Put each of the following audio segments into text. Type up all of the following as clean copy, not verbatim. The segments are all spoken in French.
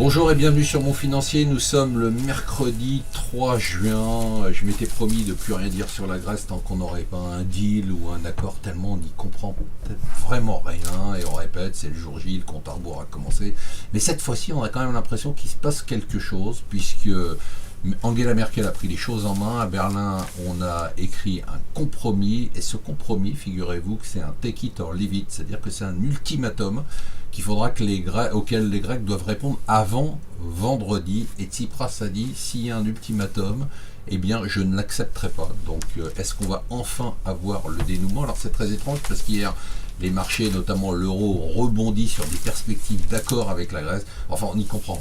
Bonjour et bienvenue sur Mon Financier. Nous sommes le mercredi 3 juin. Je m'étais promis de plus rien dire sur la Grèce tant qu'on n'aurait pas un deal ou un accord, tellement on n'y comprend peut-être vraiment rien. Et on répète, c'est le jour J, le compte à rebours a commencé. Mais cette fois-ci, on a quand même l'impression qu'il se passe quelque chose, puisque Angela Merkel a pris les choses en main. À Berlin, on a écrit un compromis. Et ce compromis, figurez-vous que c'est un take it or leave it. C'est-à-dire que c'est un ultimatum qu'il faudra que auquel les Grecs doivent répondre avant vendredi. Et Tsipras a dit, s'il y a un ultimatum, eh bien je ne l'accepterai pas. Donc est-ce qu'on va enfin avoir le dénouement? Alors c'est très étrange parce qu'hier, les marchés, notamment l'euro, ont rebondi sur des perspectives d'accord avec la Grèce. Enfin, on n'y comprend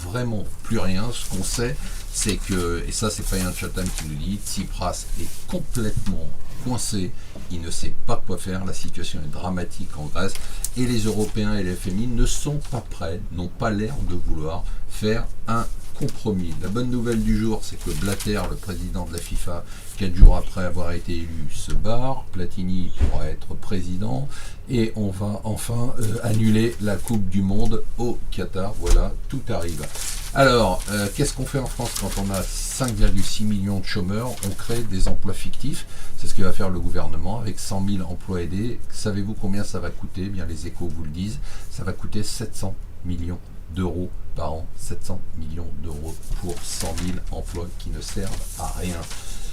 vraiment plus rien. Ce qu'on sait, c'est que, et ça c'est Financial Chatham qui nous dit, Tsipras est complètement coincé, il ne sait pas quoi faire, la situation est dramatique en Grèce, et les Européens et les FMI ne sont pas prêts, n'ont pas l'air de vouloir faire un compromis. La bonne nouvelle du jour, c'est que Blatter, le président de la FIFA, 4 jours après avoir été élu, se barre. Platini pourra être président et on va enfin annuler la Coupe du Monde au Qatar. Voilà, tout arrive. Alors, qu'est-ce qu'on fait en France quand on a 5,6 millions de chômeurs? On crée des emplois fictifs. C'est ce que va faire le gouvernement avec 100 000 emplois aidés. Savez-vous combien ça va coûter? Bien, les Échos vous le disent. Ça va coûter 700 millions d'euros par an. 700 millions d'euros pour 100 000 emplois qui ne servent à rien.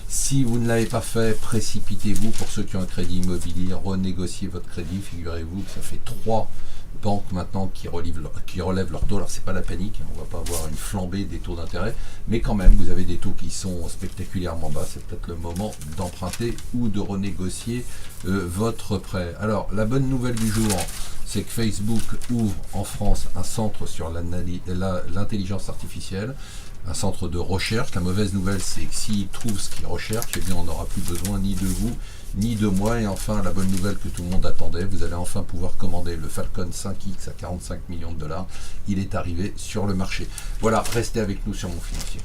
Si vous ne l'avez pas fait, précipitez-vous. Pour ceux qui ont un crédit immobilier, renégociez votre crédit. Figurez-vous que ça fait 3 banques maintenant qui relèvent leurs taux. Alors c'est pas la panique, on va pas avoir une flambée des taux d'intérêt, mais quand même vous avez des taux qui sont spectaculairement bas. C'est peut-être le moment d'emprunter ou de renégocier votre prêt. Alors la bonne nouvelle du jour, c'est que Facebook ouvre en France un centre sur l'intelligence artificielle, un centre de recherche. La mauvaise nouvelle, c'est que s'ils trouvent ce qu'ils recherchent, eh bien on n'aura plus besoin ni de vous ni de moi. Et enfin, la bonne nouvelle que tout le monde attendait, vous allez enfin pouvoir commander le Falcon 5X à 45 millions de dollars. Il est arrivé sur le marché. Voilà, restez avec nous sur Mon Financier.